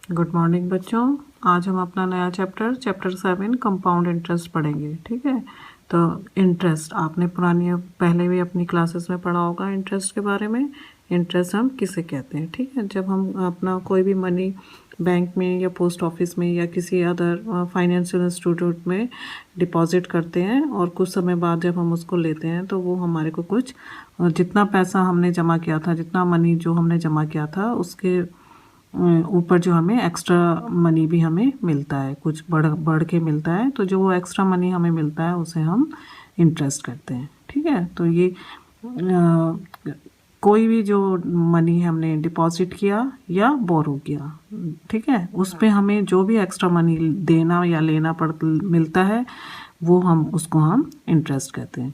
Good morning बच्चों। आज हम अपना नया चैप्टर 7 कंपाउंड इंटरेस्ट पढ़ेंगे। ठीक है, तो इंटरेस्ट आपने पहले भी अपनी क्लासेस में पढ़ा होगा इंटरेस्ट के बारे में। इंटरेस्ट हम किसे कहते हैं? ठीक है, जब हम अपना कोई भी मनी बैंक में या पोस्ट ऑफिस में या किसी अदर फाइनेंशियल इंस्टीट्यूट में डिपॉजिट करते हैं और कुछ समय बाद जब हम उसको लेते हैं तो वो हमारे को कुछ जितना पैसा हमने जमा किया था, जितना मनी जो हमने जमा किया था उसके ऊपर जो हमें एक्स्ट्रा मनी भी हमें मिलता है, कुछ बढ़ के मिलता है। तो जो वो एक्स्ट्रा मनी हमें मिलता है उसे हम इंटरेस्ट करते हैं। ठीक है, तो ये कोई भी जो मनी हमने डिपॉजिट किया या बोरो किया, ठीक है, उस पे हमें जो भी एक्स्ट्रा मनी देना या लेना मिलता है वो उसको हम इंटरेस्ट कहते हैं।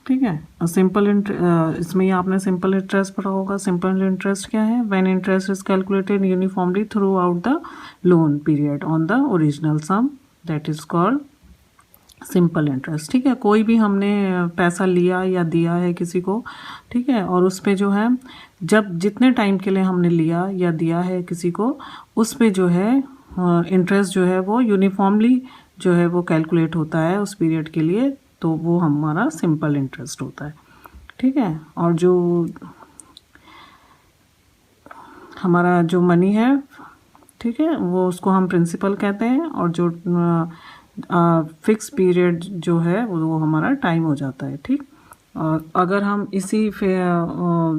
ठीक है, इसमें आपने सिंपल इंटरेस्ट पढ़ा होगा। सिंपल इंटरेस्ट क्या है? When interest is calculated uniformly throughout the loan period on the original sum, that is called simple interest. ठीक है, कोई भी हमने पैसा लिया या दिया है किसी को, ठीक है, और उस पे जो है जब जितने टाइम के लिए हमने लिया या दिया है किसी को, उस पे जो है इंटरेस्ट जो है वो यूनिफॉर्मली जो है वो कैलकुलेट होता है उस पीरियड के लिए, तो वो हमारा सिंपल इंटरेस्ट होता है। ठीक है, और जो हमारा जो मनी है, ठीक है, वो उसको हम प्रिंसिपल कहते हैं, और जो फिक्स पीरियड जो है वो हमारा टाइम हो जाता है। ठीक, और अगर हम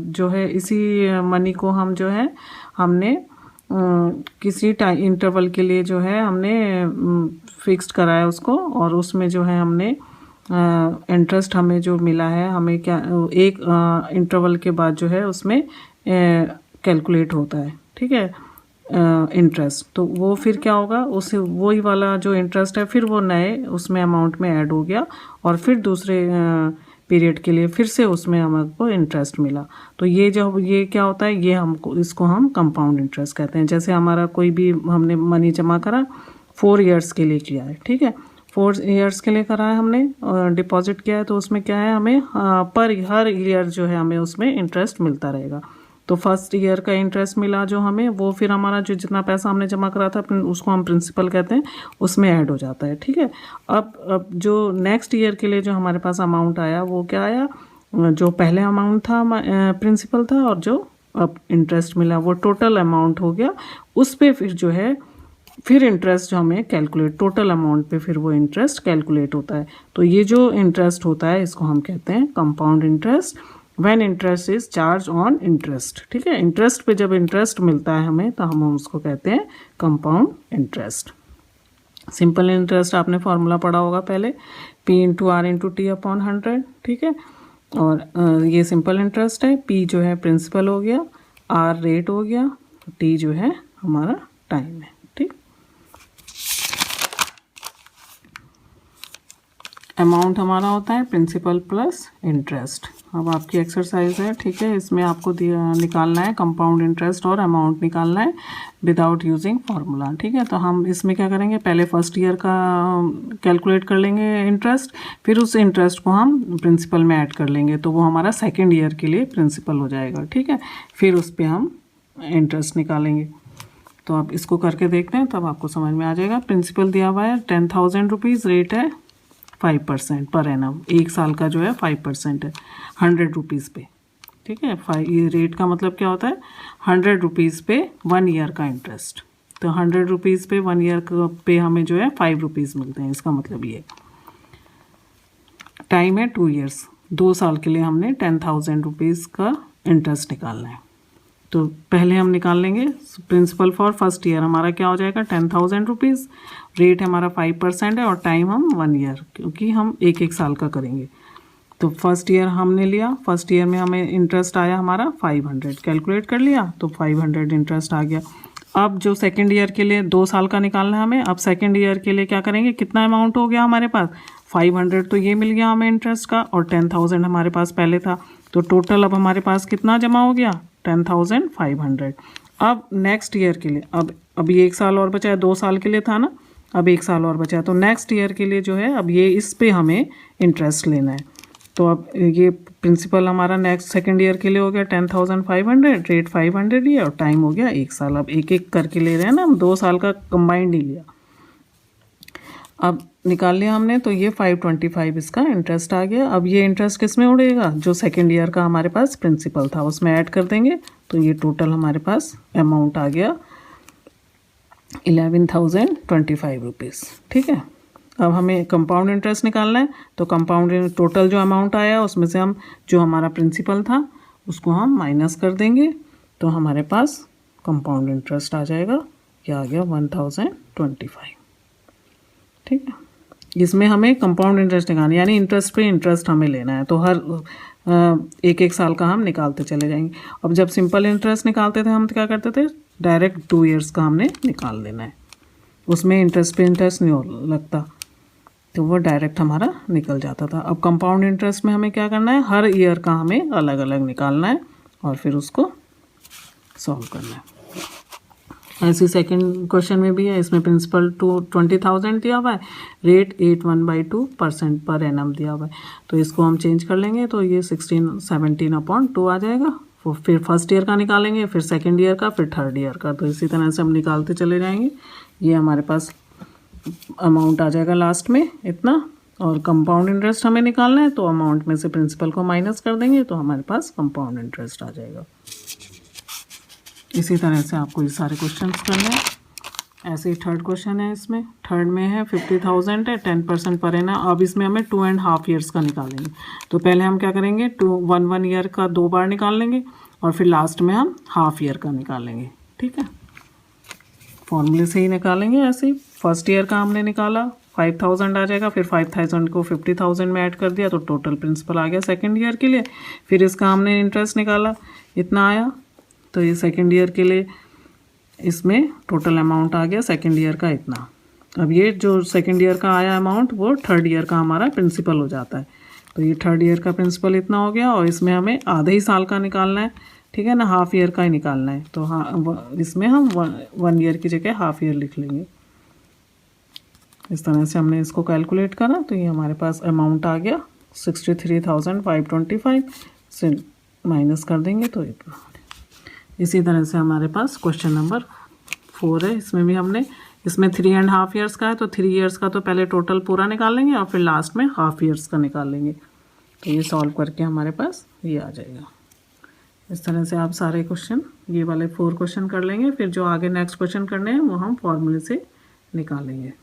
जो है इसी मनी को हम जो है हमने किसी टाइम इंटरवल के लिए जो है हमने फिक्स्ड कराया उसको, और उसमें जो है हमने इंटरेस्ट हमें जो मिला है, हमें क्या एक इंटरवल के बाद जो है उसमें कैलकुलेट होता है। ठीक है, इंटरेस्ट, तो वो फिर क्या होगा, उसे वही वाला जो इंटरेस्ट है फिर वो नए उसमें अमाउंट में ऐड हो गया, और फिर दूसरे पीरियड के लिए फिर से उसमें हमको इंटरेस्ट मिला। तो ये क्या होता है, ये इसको हम कंपाउंड इंटरेस्ट कहते हैं। जैसे हमारा कोई भी हमने मनी जमा करा 4 ईयर्स के लिए किया है, ठीक है, 4 ईयर्स के लिए करा है हमने डिपॉजिट किया है, तो उसमें क्या है, हमें हर ईयर जो है हमें उसमें इंटरेस्ट मिलता रहेगा। तो फर्स्ट ईयर का इंटरेस्ट मिला जो हमें, वो फिर हमारा जो जितना पैसा हमने जमा करा था उसको हम प्रिंसिपल कहते हैं, उसमें ऐड हो जाता है। ठीक है, अब जो नेक्स्ट ईयर के लिए जो हमारे पास अमाउंट आया वो क्या आया, जो पहले अमाउंट था प्रिंसिपल था, और जो अब इंटरेस्ट मिला वो टोटल अमाउंट हो गया। उस पर फिर जो है फिर इंटरेस्ट जो हमें कैलकुलेट, टोटल अमाउंट पे फिर वो इंटरेस्ट कैलकुलेट होता है। तो ये जो इंटरेस्ट होता है इसको हम कहते हैं compound interest, when interest is charge on interest. ठीक है, इंटरेस्ट पे जब इंटरेस्ट मिलता है हमें तो हम उसको कहते हैं कंपाउंड इंटरेस्ट। सिंपल इंटरेस्ट आपने फॉर्मूला पढ़ा होगा पहले, P into R into T upon 100। ठीक है, और ये सिंपल इंटरेस्ट है। P जो है प्रिंसिपल हो गया, R रेट हो गया, T जो है हमारा टाइम है। ठीक, अमाउंट हमारा होता है प्रिंसिपल प्लस इंटरेस्ट। अब आपकी एक्सरसाइज है, ठीक है, इसमें आपको निकालना है कंपाउंड इंटरेस्ट और अमाउंट निकालना है विदाउट यूजिंग फार्मूला। ठीक है, तो हम इसमें क्या करेंगे, पहले फर्स्ट ईयर का कैलकुलेट कर लेंगे इंटरेस्ट, फिर उस इंटरेस्ट को हम प्रिंसिपल में ऐड कर लेंगे, तो वो हमारा सेकेंड ईयर के लिए प्रिंसिपल हो जाएगा। ठीक है, फिर उस पर हम इंटरेस्ट निकालेंगे। तो आप इसको करके देखते हैं तब आपको समझ में आ जाएगा। प्रिंसिपल दिया हुआ है 10,000 रुपीज़, रेट है 5% पर एनम, एक साल का जो है 5% है 100 रुपीज़ पे। ठीक है, ये रेट का मतलब क्या होता है, 100 रुपीज़ पे 1 ईयर का इंटरेस्ट। तो 100 रुपीज़ पे 1 ईयर पे हमें जो है 5 रुपीज़ मिलते हैं। इसका मतलब ये टाइम है 2 ईयर्स, 2 साल के लिए हमने 10,000 रुपीज़ का इंटरेस्ट निकालना है। तो पहले हम निकाल लेंगे प्रिंसिपल फॉर फर्स्ट ईयर, हमारा क्या हो जाएगा 10,000 रुपीज़, रेट हमारा 5% है, और टाइम हम 1 ईयर, क्योंकि हम एक साल का करेंगे। तो फर्स्ट ईयर हमने लिया, फर्स्ट ईयर में हमें इंटरेस्ट आया हमारा 500, कैलकुलेट कर लिया तो 500 इंटरेस्ट आ गया। अब जो सेकेंड ईयर के लिए 2 साल का निकालना है हमें, अब सेकेंड ईयर के लिए क्या करेंगे, कितना अमाउंट हो गया हमारे पास 500, तो ये मिल गया हमें इंटरेस्ट का, और 10,000 हमारे पास पहले था, तो टोटल अब हमारे पास कितना जमा हो गया 10,500। अब नेक्स्ट ईयर के लिए, अब ये 1 साल और बचा है, 2 साल के लिए था ना, अब 1 साल और बचा है, तो नेक्स्ट ईयर के लिए जो है अब ये इस पे हमें इंटरेस्ट लेना है। तो अब ये प्रिंसिपल हमारा नेक्स्ट सेकेंड ईयर के लिए हो गया 10,500, रेट 500 लिया और टाइम हो गया 1 साल। अब एक एक करके ले रहे हैं ना, हम 2 साल का कंबाइंड नहीं लिया। अब निकाल लिया हमने, तो ये 525 इसका इंटरेस्ट आ गया। अब ये इंटरेस्ट किस में उड़ेगा, जो सेकेंड ईयर का हमारे पास प्रिंसिपल था उसमें ऐड कर देंगे, तो ये टोटल हमारे पास अमाउंट आ गया 11,025 रुपीज़। ठीक है, अब हमें कंपाउंड इंटरेस्ट निकालना है, तो कंपाउंड टोटल जो अमाउंट आया उसमें से हम जो हमारा प्रिंसिपल था उसको हम माइनस कर देंगे, तो हमारे पास कंपाउंड इंटरेस्ट आ जाएगा, ये आ गया 1025। ठीक है, इसमें हमें कंपाउंड इंटरेस्ट निकालना है, यानी इंटरेस्ट पे इंटरेस्ट हमें लेना है, तो हर एक एक साल का हम निकालते चले जाएंगे। अब जब सिंपल इंटरेस्ट निकालते थे हम क्या करते थे, डायरेक्ट 2 ईयर्स का हमने निकाल देना है, उसमें इंटरेस्ट पे इंटरेस्ट नहीं लगता, तो वो डायरेक्ट हमारा निकल जाता था। अब कंपाउंड इंटरेस्ट में हमें क्या करना है, हर ईयर का हमें अलग अलग निकालना है और फिर उसको सॉल्व करना है। ऐसे सेकंड क्वेश्चन में भी है, इसमें प्रिंसिपल 20,000 दिया हुआ है, रेट 81/2% पर एनम दिया हुआ है, तो इसको हम चेंज कर लेंगे, तो ये 17/2 आ जाएगा। फिर फर्स्ट ईयर का निकालेंगे, फिर सेकंड ईयर का, फिर थर्ड ईयर का, तो इसी तरह से हम निकालते चले जाएंगे। ये हमारे पास अमाउंट आ जाएगा लास्ट में इतना, और कंपाउंड इंटरेस्ट हमें निकालना है, तो अमाउंट में से प्रिंसिपल को माइनस कर देंगे, तो हमारे पास कंपाउंड इंटरेस्ट आ जाएगा। इसी तरह से आपको ये सारे क्वेश्चंस करने हैं। ऐसे ही थर्ड क्वेश्चन है, इसमें थर्ड में है 50,000 है, 10% पर एनम। अब इसमें हमें 2.5 ईयर्स का निकालेंगे, तो पहले हम क्या करेंगे, 1 ईयर का 2 बार निकाल लेंगे और फिर लास्ट में हम हाफ ईयर का निकालेंगे। ठीक है, फॉर्मूले से ही निकालेंगे। ऐसे ही फर्स्ट ईयर का हमने निकाला 5,000 आ जाएगा, फिर 5,000 को 50,000 में ऐड कर दिया, तो टोटल प्रिंसिपल आ गया सेकेंड ईयर के लिए। फिर इसका हमने इंटरेस्ट निकाला, इतना आया, तो ये सेकेंड ईयर के लिए इसमें टोटल अमाउंट आ गया सेकेंड ईयर का इतना। अब ये जो सेकेंड ईयर का आया अमाउंट वो थर्ड ईयर का हमारा प्रिंसिपल हो जाता है, तो ये थर्ड ईयर का प्रिंसिपल इतना हो गया, और इसमें हमें आधे ही साल का निकालना है। ठीक है ना, हाफ ईयर का ही निकालना है, तो हाँ इसमें हम 1 ईयर की जगह हाफ ईयर लिख लेंगे। इस तरह से हमने इसको कैलकुलेट करा, तो ये हमारे पास अमाउंट आ गया 63,525 से माइनस कर देंगे तो इतना। इसी तरह से हमारे पास क्वेश्चन नंबर 4 है, इसमें भी हमने, इसमें 3.5 ईयर्स का है, तो 3 ईयर्स का तो पहले टोटल पूरा निकाल लेंगे और फिर लास्ट में हाफ ईयर्स का निकाल लेंगे, तो ये सॉल्व करके हमारे पास ये आ जाएगा। इस तरह से आप सारे क्वेश्चन, ये वाले 4 क्वेश्चन कर लेंगे, फिर जो आगे नेक्स्ट क्वेश्चन करने हैं वो हम फॉर्मूले से निकालेंगे।